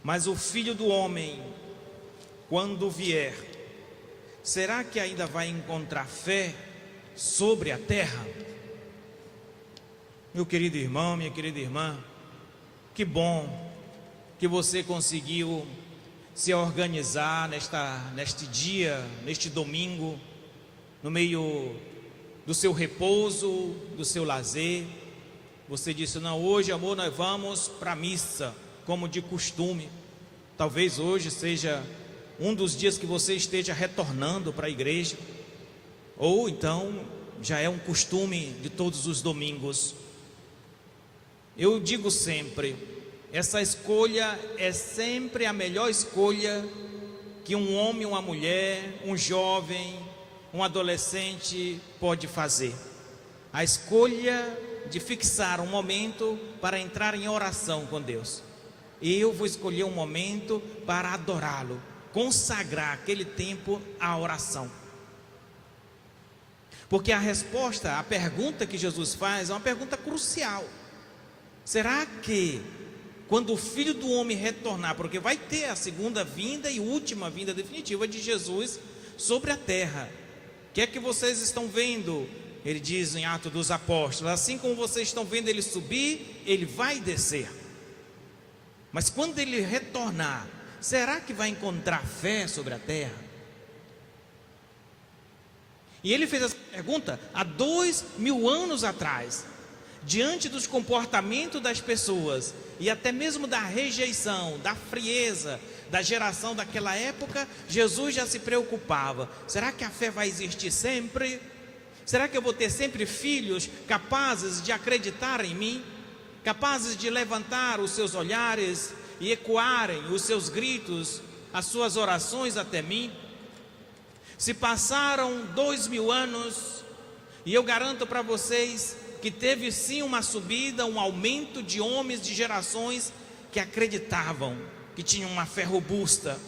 Mas o Filho do Homem, quando vier, será que ainda vai encontrar fé sobre a terra? Meu querido irmão, minha querida irmã, que bom que você conseguiu se organizar neste dia, neste domingo, no meio do seu repouso, do seu lazer. Você disse: não, hoje, amor, nós vamos para a missa, como de costume. Talvez hoje seja um dos dias que você esteja retornando para a igreja, ou então já é um costume de todos os domingos. Eu digo sempre, essa escolha é sempre a melhor escolha que um homem, uma mulher, um jovem, um adolescente pode fazer. A escolha de fixar um momento para entrar em oração com Deus. Eu vou escolher um momento para adorá-lo, consagrar aquele tempo à oração. Porque a resposta, a pergunta que Jesus faz é uma pergunta crucial. Será que quando o Filho do Homem retornar, porque vai ter a segunda vinda e última vinda definitiva de Jesus sobre a terra, o que é que vocês estão vendo? Ele diz em Atos dos Apóstolos: assim como vocês estão vendo ele subir, ele vai descer. Mas quando ele retornar, será que vai encontrar fé sobre a terra? E ele fez essa pergunta há 2000 anos atrás, diante dos comportamentos das pessoas e até mesmo da rejeição, da frieza da geração daquela época. Jesus já se preocupava: será que a fé vai existir sempre? Será que eu vou ter sempre filhos capazes de acreditar em mim, capazes de levantar os seus olhares e ecoarem os seus gritos, as suas orações até mim? Se passaram 2000 anos, e eu garanto para vocês que teve sim uma subida, um aumento de homens, de gerações que acreditavam, que tinham uma fé robusta.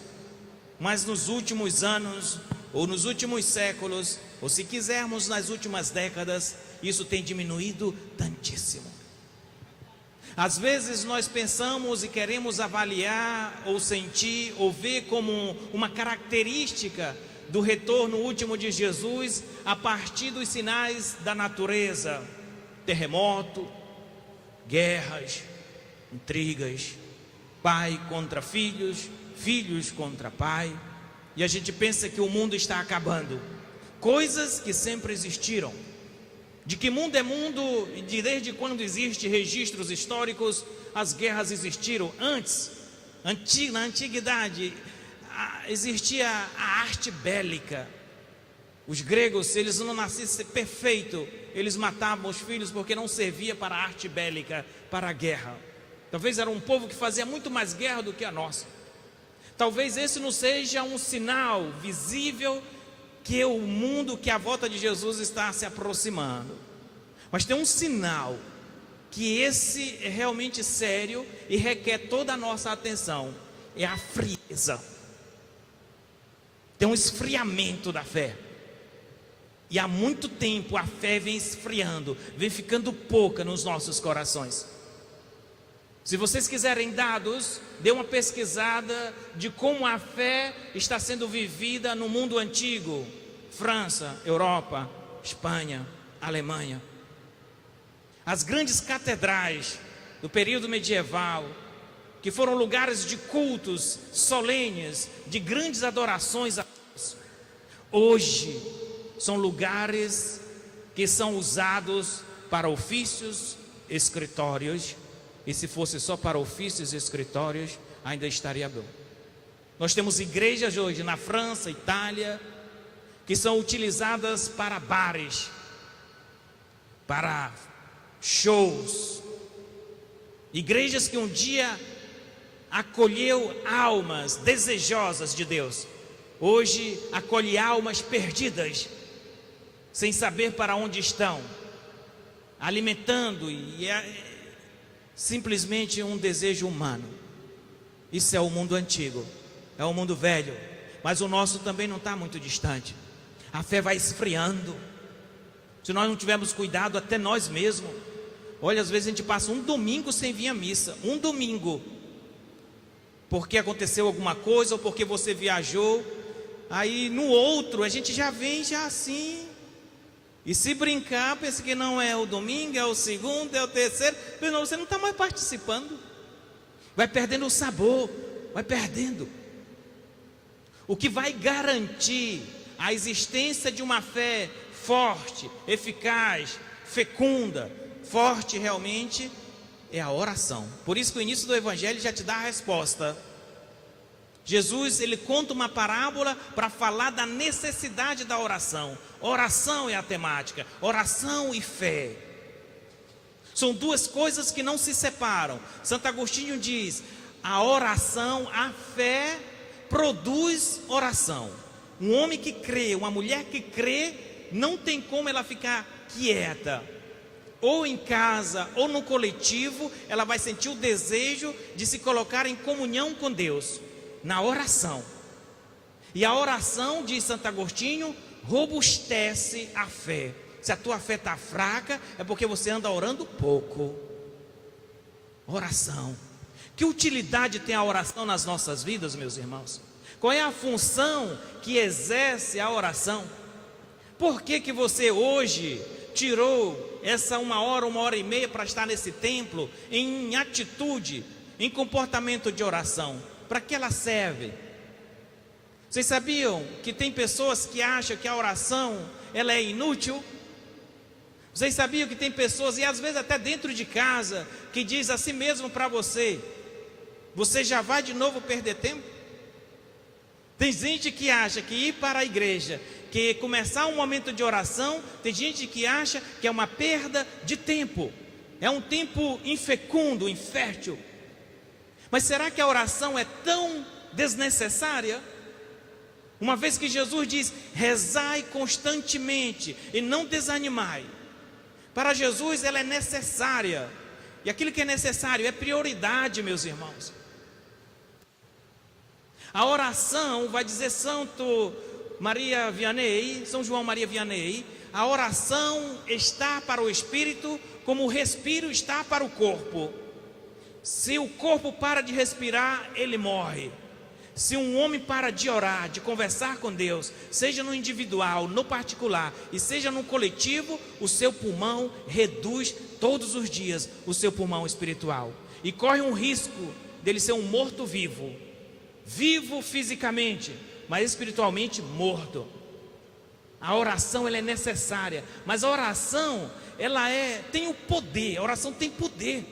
Mas nos últimos anos, ou nos últimos séculos, ou se quisermos nas últimas décadas, isso tem diminuído tantíssimo. Às vezes nós pensamos e queremos avaliar, ou sentir, ou ver como uma característica do retorno último de Jesus a partir dos sinais da natureza: terremoto, guerras, intrigas, pai contra filhos, filhos contra pai. E a gente pensa que o mundo está acabando. Coisas que sempre existiram. De que mundo é mundo, e desde quando existem registros históricos, as guerras existiram. Antes, na antiguidade, existia a arte bélica. Os gregos, se eles não nascessem perfeito, eles matavam os filhos porque não servia para a arte bélica, para a guerra. Talvez era um povo que fazia muito mais guerra do que a nossa. Talvez esse não seja um sinal visível que o mundo, que a volta de Jesus está se aproximando. Mas tem um sinal que esse é realmente sério e requer toda a nossa atenção: é a frieza. Tem um esfriamento da fé. E há muito tempo a fé vem esfriando, vem ficando pouca nos nossos corações. Se vocês quiserem dados, dê uma pesquisada de como a fé está sendo vivida no mundo antigo: França, Europa, Espanha, Alemanha. As grandes catedrais do período medieval, que foram lugares de cultos solenes, de grandes adorações a Deus, hoje são lugares que são usados para ofícios, escritórios. E se fosse só para ofícios e escritórios, ainda estaria bom. Nós temos igrejas hoje na França, Itália, que são utilizadas para bares, para shows. Igrejas que um dia acolheu almas desejosas de Deus, hoje acolhe almas perdidas, sem saber para onde estão, alimentando simplesmente um desejo humano. Isso é o mundo antigo, é o mundo velho. Mas o nosso também não está muito distante. A fé vai esfriando. Se nós não tivermos cuidado, até nós mesmos. Olha, às vezes a gente passa um domingo sem vir à missa. Um domingo. porque aconteceu alguma coisa ou porque você viajou. Aí no outro a gente já vem já assim. E se brincar, pensa que não é o domingo, é o segundo, é o terceiro. Você não está mais participando. Vai perdendo o sabor, vai perdendo. O que vai garantir a existência de uma fé forte, eficaz, fecunda, forte realmente, é a oração. Por isso que o início do Evangelho já te dá a resposta. Jesus, ele conta uma parábola para falar da necessidade da oração. Oração é a temática, oração e fé. São duas coisas que não se separam. Santo Agostinho diz: a oração, a fé produz oração. Um homem que crê, uma mulher que crê, não tem como ela ficar quieta. Ou em casa, ou no coletivo, ela vai sentir o desejo de se colocar em comunhão com Deus, na oração. E a oração, diz Santo Agostinho, robustece a fé. Se a tua fé está fraca, é porque você anda orando pouco. Oração. Que utilidade tem a oração nas nossas vidas, meus irmãos? Qual é a função que exerce a oração? Por que que você hoje tirou essa 1 hora e meia para estar nesse templo, em atitude, em comportamento de oração? Para que ela serve? Vocês sabiam que tem pessoas que acham que a oração ela é inútil? Vocês sabiam que tem pessoas, e às vezes até dentro de casa, que diz assim mesmo para você: você já vai de novo perder tempo? Tem gente que acha que ir para a igreja, que começar um momento de oração, tem gente que acha que é uma perda de tempo, é um tempo infecundo, infértil. Mas será que a oração é tão desnecessária? Uma vez que Jesus diz: rezai constantemente e não desanimai. Para Jesus ela é necessária. E aquilo que é necessário é prioridade, meus irmãos. A oração, vai dizer São João Maria Vianney, a oração está para o espírito como o respiro está para o corpo. Se o corpo para de respirar, ele morre. Se um homem para de orar, de conversar com Deus, seja no individual, no particular e seja no coletivo, o seu pulmão reduz todos os dias o seu pulmão espiritual. E corre um risco dele ser um morto-vivo. Vivo fisicamente, mas espiritualmente morto. A oração ela é necessária, mas a oração ela tem o poder. A oração tem poder.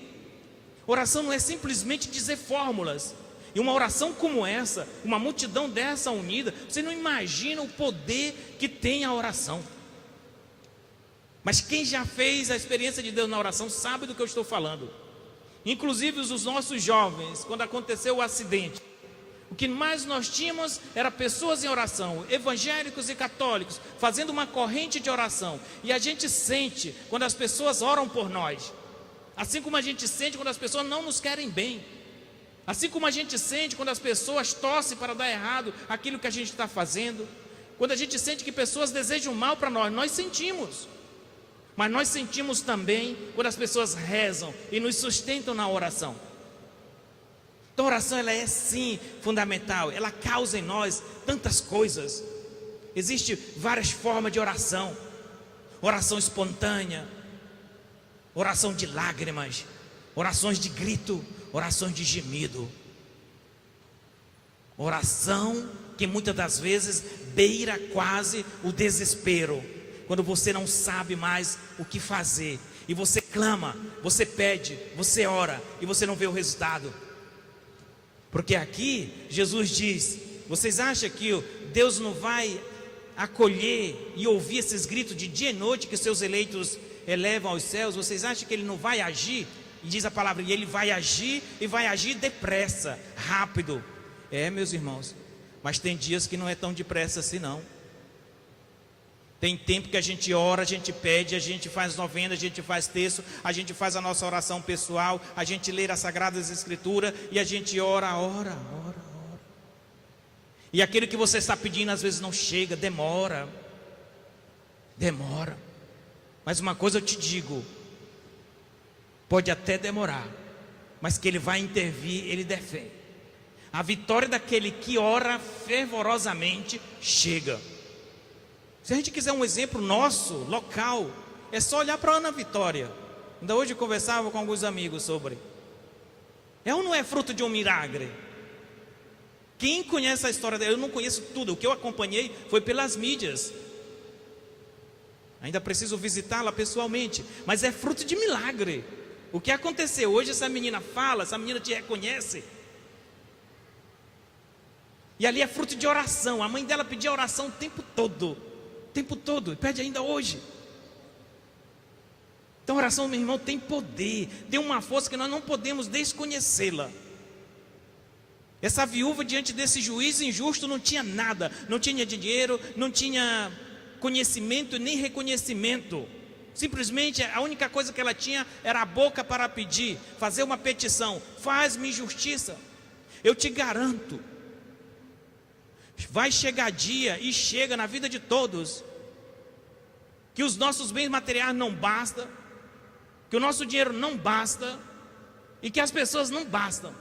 A oração não é simplesmente dizer fórmulas. E uma oração como essa, uma multidão dessa unida, você não imagina o poder que tem a oração. Mas quem já fez a experiência de Deus na oração sabe do que eu estou falando. Inclusive os nossos jovens, quando aconteceu o acidente, o que mais nós tínhamos era pessoas em oração, evangélicos e católicos, fazendo uma corrente de oração. E a gente sente quando as pessoas oram por nós, assim como a gente sente quando as pessoas não nos querem bem, assim como a gente sente quando as pessoas torcem para dar errado aquilo que a gente está fazendo, quando a gente sente que pessoas desejam mal para nós, nós sentimos. Mas nós sentimos também quando as pessoas rezam e nos sustentam na oração. Então a oração ela é sim fundamental, ela causa em nós tantas coisas. Existem várias formas de oração: oração espontânea, oração de lágrimas, orações de grito, orações de gemido. Oração que muitas das vezes beira quase o desespero, quando você não sabe mais o que fazer, e você clama, você pede, você ora, e você não vê o resultado. Porque aqui Jesus diz: vocês acham que Deus não vai acolher e ouvir esses gritos de dia e noite que seus eleitos elevam aos céus? Vocês acham que Ele não vai agir? E diz a palavra, e Ele vai agir, e vai agir depressa, rápido. Meus irmãos, mas tem dias que não é tão depressa assim não. Tem tempo que a gente ora, a gente pede, a gente faz novena, a gente faz texto, a gente faz a nossa oração pessoal, a gente lê as Sagradas Escrituras e a gente ora. E aquilo que você está pedindo às vezes não chega, demora. Mas uma coisa eu te digo, pode até demorar, mas que Ele vai intervir, Ele defende. A vitória daquele que ora fervorosamente chega. Se a gente quiser um exemplo nosso, local, é só olhar para a Ana Vitória. Ainda hoje eu conversava com alguns amigos sobre. É ou não é fruto de um milagre? Quem conhece a história dela? Eu não conheço tudo. O que eu acompanhei foi pelas mídias. Ainda preciso visitá-la pessoalmente. Mas é fruto de milagre. O que aconteceu? Hoje essa menina fala, essa menina te reconhece. E ali é fruto de oração. A mãe dela pedia oração o tempo todo. O tempo todo. E pede ainda hoje. Então a oração, meu irmão, tem poder. Tem uma força que nós não podemos desconhecê-la. Essa viúva, diante desse juiz injusto, não tinha nada. Não tinha dinheiro, não tinha conhecimento nem reconhecimento. Simplesmente a única coisa que ela tinha era a boca para pedir, fazer uma petição. Faz-me justiça. Eu te garanto, vai chegar dia, e chega na vida de todos, que os nossos bens materiais não bastam, que o nosso dinheiro não basta, e que as pessoas não bastam.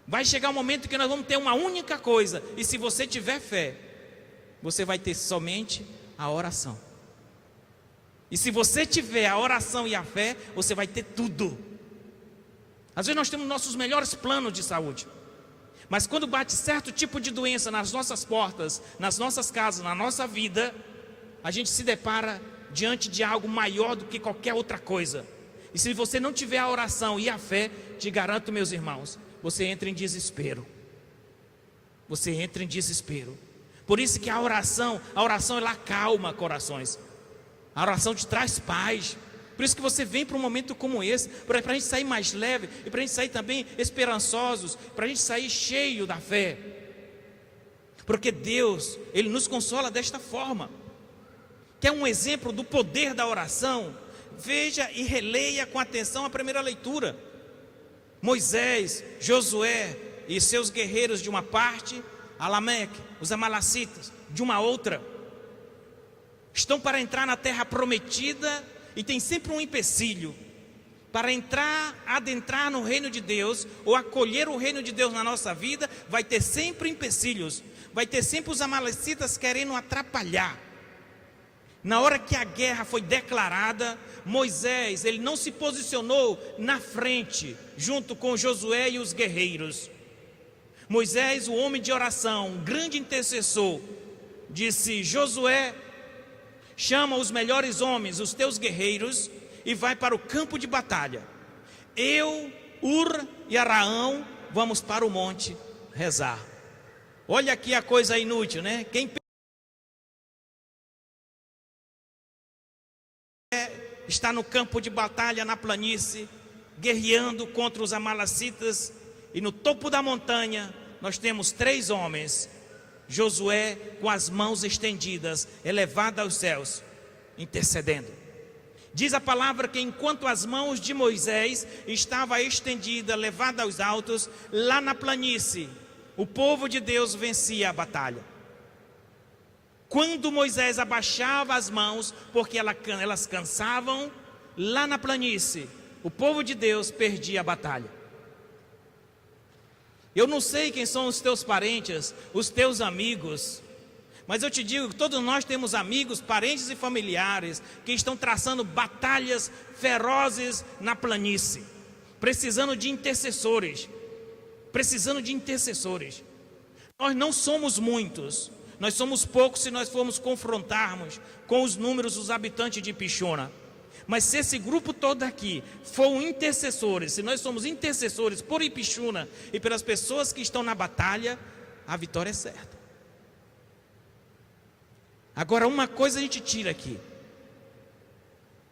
Vai chegar um momento que nós vamos ter uma única coisa, e se você tiver fé, você vai ter somente a oração. E se você tiver a oração e a fé, você vai ter tudo. Às vezes nós temos nossos melhores planos de saúde, mas quando bate certo tipo de doença nas nossas portas, nas nossas casas, na nossa vida, a gente se depara diante de algo maior do que qualquer outra coisa. E se você não tiver a oração e a fé, te garanto, meus irmãos, você entra em desespero. Você entra em desespero. Por isso que a oração ela acalma corações. A oração te traz paz. Por isso que você vem para um momento como esse, para a gente sair mais leve, e para a gente sair também esperançosos, para a gente sair cheio da fé. Porque Deus, Ele nos consola desta forma. Quer um exemplo do poder da oração? Veja e releia com atenção a primeira leitura. Moisés, Josué e seus guerreiros de uma parte, Alameque, os amalacitas de uma outra, estão para entrar na terra prometida, e tem sempre um empecilho. Para adentrar no reino de Deus, ou acolher o reino de Deus na nossa vida, vai ter sempre empecilhos. Vai ter sempre os amalecitas querendo atrapalhar. Na hora que a guerra foi declarada, Moisés, ele não se posicionou na frente, junto com Josué e os guerreiros. Moisés, o homem de oração, um grande intercessor, disse: Josué, chama os melhores homens, os teus guerreiros, e vai para o campo de batalha. Eu, Ur e Araão vamos para o monte rezar. Olha aqui a coisa inútil, né? Quem está no campo de batalha, na planície, guerreando contra os amalacitas, e no topo da montanha nós temos 3 homens. Josué com as mãos estendidas, elevada aos céus, intercedendo. Diz a palavra que enquanto as mãos de Moisés estava estendida, levada aos altos, lá na planície, o povo de Deus vencia a batalha. Quando Moisés abaixava as mãos, porque elas cansavam, lá na planície, o povo de Deus perdia a batalha. Eu não sei quem são os teus parentes, os teus amigos, mas eu te digo que todos nós temos amigos, parentes e familiares que estão traçando batalhas ferozes na planície, precisando de intercessores. Nós não somos muitos, nós somos poucos se nós formos confrontarmos com os números dos habitantes de Pixuna. Mas se esse grupo todo aqui for intercessores, se nós somos intercessores por Ipixuna e pelas pessoas que estão na batalha, a vitória é certa. Agora, uma coisa a gente tira aqui: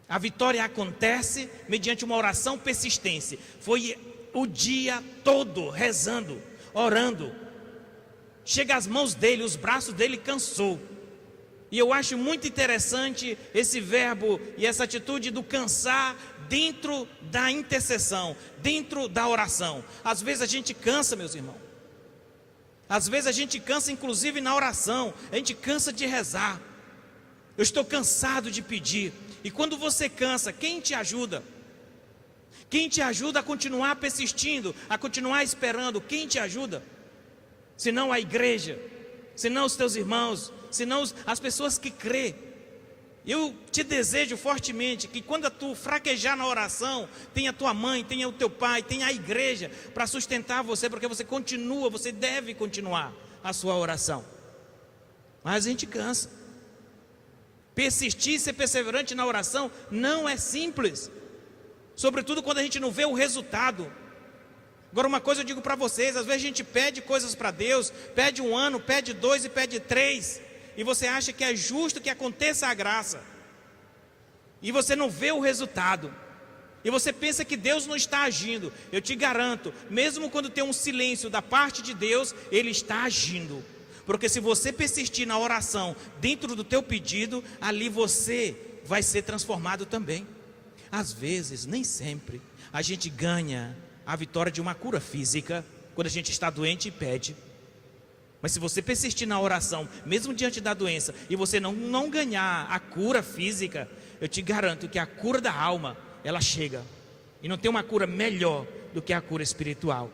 a vitória acontece mediante uma oração persistente. Foi o dia todo rezando, orando. Chega às mãos dele, os braços dele cansou. E eu acho muito interessante esse verbo e essa atitude do cansar dentro da intercessão, dentro da oração. Às vezes a gente cansa, meus irmãos. Às vezes a gente cansa, inclusive na oração. A gente cansa de rezar. Eu estou cansado de pedir. E quando você cansa, quem te ajuda? Quem te ajuda a continuar persistindo, a continuar esperando? Quem te ajuda? senão a igreja, senão os teus irmãos, senão as pessoas que crê. Eu te desejo fortemente que quando tu fraquejar na oração, tenha tua mãe, tenha o teu pai, tenha a igreja para sustentar você, porque você deve continuar a sua oração. Mas a gente cansa. Persistir, ser perseverante na oração não é simples, sobretudo quando a gente não vê o resultado. Agora, uma coisa eu digo para vocês: às vezes a gente pede coisas para Deus, pede 1 ano, pede 2 e pede 3, e você acha que é justo que aconteça a graça, e você não vê o resultado, e você pensa que Deus não está agindo. Eu te garanto, mesmo quando tem um silêncio da parte de Deus, Ele está agindo, porque se você persistir na oração dentro do teu pedido, ali você vai ser transformado também. Às vezes, nem sempre, a gente ganha a vitória de uma cura física, quando a gente está doente e pede. Mas se você persistir na oração, mesmo diante da doença, e você não ganhar a cura física, eu te garanto que a cura da alma, ela chega. E não tem uma cura melhor do que a cura espiritual.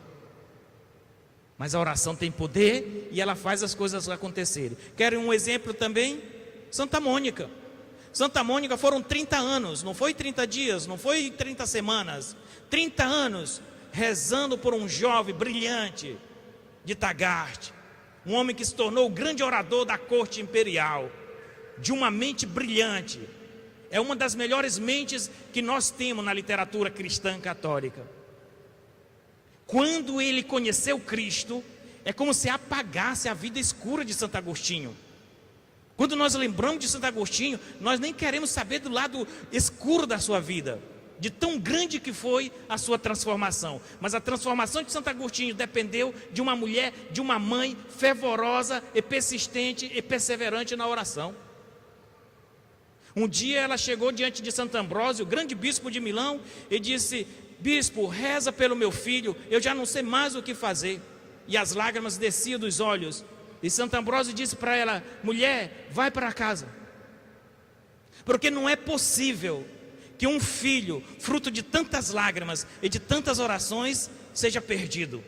Mas a oração tem poder e ela faz as coisas acontecerem. Querem um exemplo também? Santa Mônica. Santa Mônica foram 30 anos, não foi 30 dias, não foi 30 semanas. 30 anos rezando por um jovem brilhante de Tagaste. Um homem que se tornou o grande orador da corte imperial, de uma mente brilhante. É uma das melhores mentes que nós temos na literatura cristã católica. Quando ele conheceu Cristo, é como se apagasse a vida escura de Santo Agostinho. Quando nós lembramos de Santo Agostinho, nós nem queremos saber do lado escuro da sua vida, de tão grande que foi a sua transformação. Mas a transformação de Santo Agostinho dependeu de uma mulher, de uma mãe fervorosa e persistente e perseverante na oração. Um dia ela chegou diante de Santo Ambrósio, o grande bispo de Milão, e disse: bispo, reza pelo meu filho, eu já não sei mais o que fazer. E as lágrimas desciam dos olhos. E Santo Ambrósio disse para ela: mulher, vai para casa, porque não é possível que um filho, fruto de tantas lágrimas e de tantas orações, seja perdido.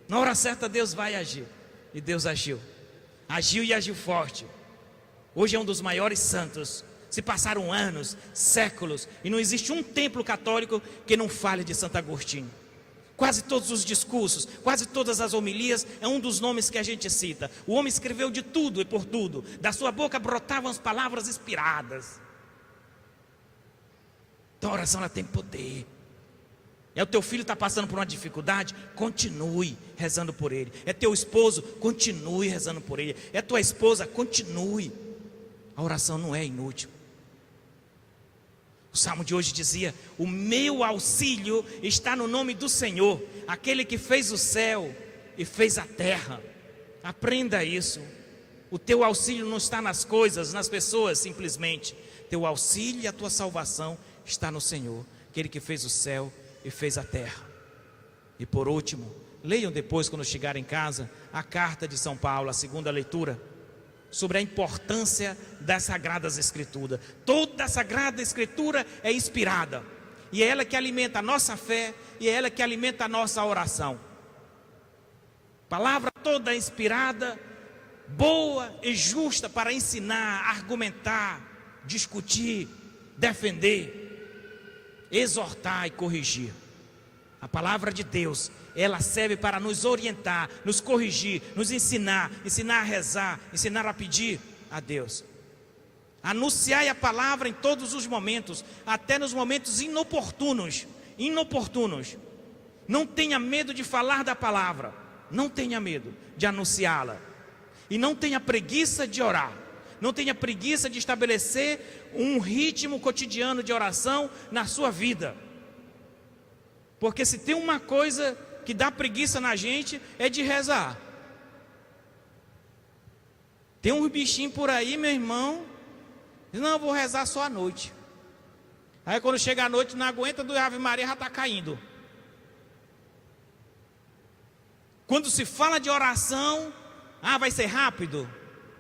Na hora certa Deus vai agir. E Deus agiu. Agiu e agiu forte. Hoje é um dos maiores santos. Se passaram anos, séculos, e não existe um templo católico que não fale de Santo Agostinho. Quase todos os discursos, quase todas as homilias, é um dos nomes que a gente cita. O homem escreveu de tudo e por tudo. Da sua boca brotavam as palavras inspiradas. Então a oração, ela tem poder. É o teu filho está passando por uma dificuldade, continue rezando por ele. É teu esposo, continue rezando por ele. É tua esposa, continue. A oração não é inútil. O salmo de hoje dizia: o meu auxílio está no nome do Senhor, aquele que fez o céu e fez a terra. Aprenda isso. O teu auxílio não está nas coisas, nas pessoas simplesmente. Teu auxílio e a tua salvação está no Senhor, aquele que fez o céu e fez a terra. E por último, leiam depois, quando chegarem em casa, a carta de São Paulo, a segunda leitura, sobre a importância das Sagradas Escrituras. Toda a Sagrada Escritura é inspirada, e é ela que alimenta a nossa fé, e é ela que alimenta a nossa oração. Palavra toda inspirada, boa e justa para ensinar, argumentar, discutir, defender, exortar e corrigir. A palavra de Deus, ela serve para nos orientar, nos corrigir, nos ensinar a rezar, ensinar a pedir a Deus. Anunciai a palavra em todos os momentos, até nos momentos inoportunos. Não tenha medo de falar da palavra, não tenha medo de anunciá-la, e não tenha preguiça de orar. Não tenha preguiça de estabelecer um ritmo cotidiano de oração na sua vida. Porque se tem uma coisa que dá preguiça na gente, é de rezar. Tem um bichinho por aí, meu irmão, diz: não, eu vou rezar só à noite. Aí quando chega à noite, não aguenta, do Ave Maria já está caindo. Quando se fala de oração, vai ser rápido?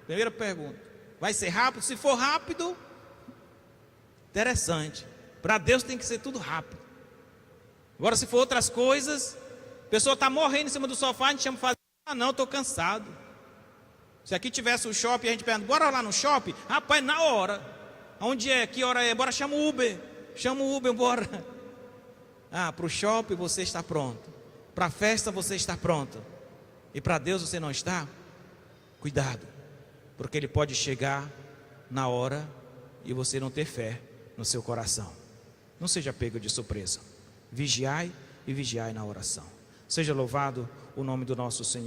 Primeira pergunta: vai ser rápido? Se for rápido, interessante. Para Deus tem que ser tudo rápido. Agora, se for outras coisas, a pessoa está morrendo em cima do sofá, a gente chama para fazer Ah, não, estou cansado. Se aqui tivesse o shopping, a gente pergunta, bora lá no shopping? Rapaz, na hora. Onde é? Que hora é? Bora, chama o Uber. Chama o Uber, bora. Ah, para o shopping você está pronto. Para a festa você está pronto. E para Deus você não está? Cuidado, porque Ele pode chegar na hora e você não ter fé no seu coração. Não seja pego de surpresa. Vigiai e vigiai na oração. Seja louvado o nome do nosso Senhor.